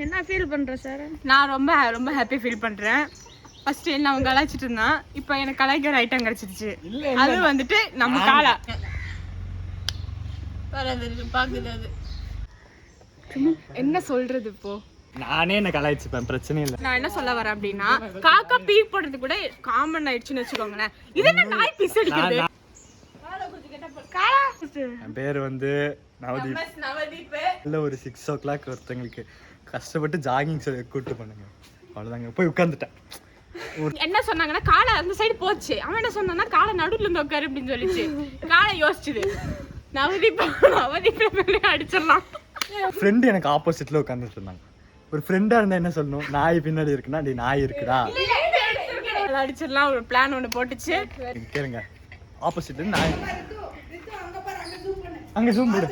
என்ன ஃபீல் பண்ற சார்? நான் ரொம்ப ரொம்ப ஹாப்பி ஃபீல் பண்றேன். ஃபர்ஸ்ட் என்ன அவங்க கலாய்ச்சிட்டு இருந்தான், இப்போ எனக்கு கலாய்க்கிற ஐட்டம் கிடைச்சிருச்சு. அது வந்துட்டு நம்ம காலா பாக்குது. அது என்ன சொல்றது இப்போ? நானே என்ன கலாய்ச்சிப்பேன், பிரச்சனை இல்லை. நான் என்ன சொல்ல வரேன் அப்படின்னா, காக்கா பீ போடுறது கூட காமன் ஆயிடுச்சுன்னு வச்சுக்கோங்களேன். இது என்ன நாய் பீஸ் அடிக்கிறது? என் பேர் வந்து நவதீப். இல்லை ஒரு 6 o'clock ஒருத்தங்களுக்கு கஷ்டப்பட்டு ஜாகிங் கூப்பிட்டு பண்ணுங்க, அவ்வளோதாங்க. போய் உட்காந்துட்டேன். என்ன சொன்னாங்கன்னா காலை அந்த சைடு போச்சு. அவன் என்ன சொன்னான்னா காலை நடுவில் இருந்து உட்காரு அப்படின்னு சொல்லிச்சு. காலை யோசிச்சுது, நவதீப் அடிச்சிடலாம். ஃப்ரெண்டு எனக்கு ஆப்போசிட்ல உட்காந்துட்டு இருந்தாங்க. ஒரு ஃப்ரெண்டா இருந்தா என்ன சொல்லணும், நாய் பின்னாடி இருக்குன்னா நீ நாய் இருக்குடா அடிச்சிடலாம். ஒரு பிளான் ஒன்று போட்டுச்சு. கேளுங்க, ஆப்போசிட்ல நாய் அங்க ஜூம் போடு.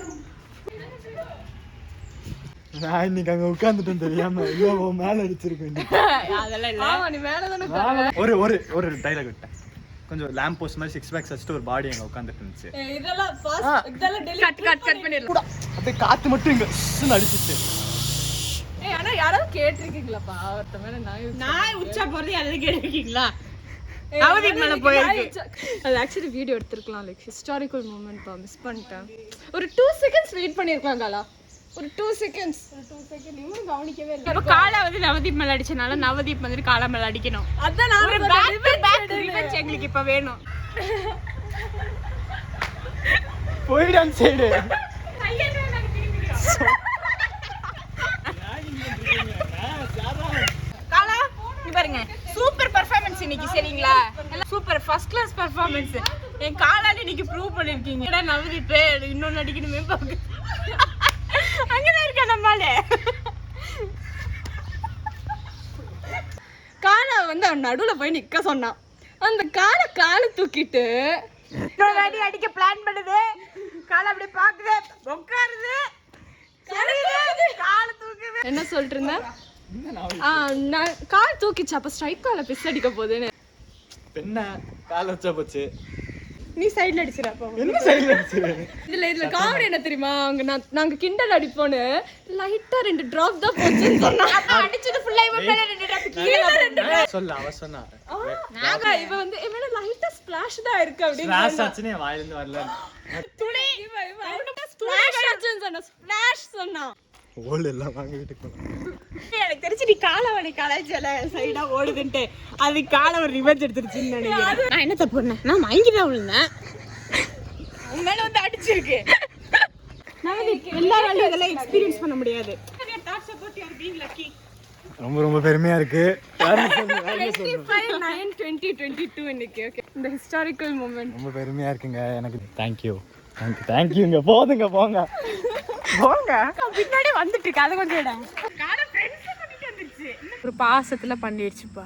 நான் இன்னைக்கு அங்க உட்கார்ந்துட்டேன் தெரியாம, இல்ல மேல அடிச்சிருக்கேன். அதெல்லாம் இல்ல, நீ மேல தானே. ஒரு ஒரு ஒரு டைலாக் விட்டேன். கொஞ்சம் லேம்ப் போஸ்ட் மாதிரி 6 பேக்ஸ் வச்சுட்டு ஒரு பாடி அங்க உட்கார்ந்துட்டு இருந்துச்சு. இதெல்லாம் கட் பண்ணிடலாம். அப்படியே காத்து மட்டும் இங்க அடிச்சிச்சு. ஆனா யாராவது கேட்டிருக்கீங்களாப்பா? நாய் உச்சா போறது யாராவது கேட்டிருக்கீங்களா? நவதீப் மேல போயிருக்கு. அது ஆக்சுவலி வீடியோ எடுத்துருக்கலாம், லைக் ஹிஸ்டாரிக்கல் மூமெண்ட். மிஸ் பண்ணிட்டேன். ஒரு 2 செகண்ட்ஸ் வெயிட் பண்ணிருக்கலாம் காலா. ஒரு 2 செகண்ட்ஸ் இன்னும் கவனிக்கவே இல்லை. இப்போ காலா வந்து நவதீப் மேல அடிச்சனால நவதீப் வந்து காலா மேல அடிக்கணும். அதான் ஒரு பேக் ரிவெஞ்ச் எங்களுக்கு இப்ப வேணும். போய்டான் சைடு. காலா நீ பாருங்க, சூப்பர் பெர்ஃபார்மன்ஸ் இன்னைக்கு, சரிங்களா? எல்லாம் சூப்பர் ஃபர்ஸ்ட் கிளாஸ் பெர்ஃபார்மன்ஸ். என் காலால இன்னைக்கு ப்ரூவ் பண்ணிருக்கீங்க. ஏடா நவதீப் இன்னொன்னு அடிக்கணுமே பாக்கு. அங்கதான் இருக்க நம்மாலே. காலா வந்து அவன் நடுவுல போய் நிக்க சொன்னான். அந்த காலை தூக்கிட்டு அடிக்க பிளான் பண்ணுது. காலை அப்படி பாக்குது, உட்காருது, காலை தூக்குது. என்ன சொல்லிட்டு இருந்த? நான் கால் தூக்கிச்சு, அப்ப ஸ்ட்ரைக் கால பிஸ் அடிக்க போகுதுன்னு. என்ன கால் வச்சா போச்சு, நீ சைடுல அடிச்சிர. அப்ப என்ன சைடுல அடிச்சிர? இதுல காமெடி என்ன தெரியுமா? நாங்க கிண்டல் அடிப்போன்னு லைட்டா 2 டிராப் தான் போச்சுன்னு சொன்னா. அப்ப அடிச்சது ஃபுல்லா இவ மேல 2 டிராப் கீழ சொல்ல அவ சொன்னா. நாங்க இவ வந்து இவன லைட்டா ஸ்ப்ளாஷ் தான் இருக்கு அப்படி ஸ்ப்ளாஷ் ஆச்சுனே வாயில இருந்து வரல. துளி ஸ்ப்ளாஷ் ஆச்சுன்னு சொன்னா. ஸ்ப்ளாஷ் சொன்னா. ஓல் எல்லாம் வாங்க வீட்டுக்கு போலாம். எனக்கு தெரிஞ்சு நீ காலவணி காலேஜ்ல சைடா ஓடுதுன்ட்டு அது கால ஒரு ரிவெஞ்ச் எடுத்துருச்சுன்னு நினைக்கிறேன். நான் என்ன தப்பு பண்ணேன்? நான் மயங்கிதான் விழுந்தேன். உன் மேல வந்து அடிச்சிருக்கு. எல்லாராலும் இதெல்லாம் எக்ஸ்பீரியன்ஸ் பண்ண முடியாது. ரொம்ப ரொம்ப பெருமையா இருக்கு. 25/9/2022 இன்னைக்கு. ஓகே, இந்த ஹிஸ்டாரிக்கல் மூமெண்ட் ரொம்ப பெருமையா இருக்குங்க எனக்கு. தேங்க்யூ தேங்க்யூங்க. போதுங்க போங்க போங்க. பின்னாடி வந்துட்டு இருக்கு, அது கொஞ்சம் இடம். ஒரு பாசத்துல பண்ணிடுச்சுப்பா.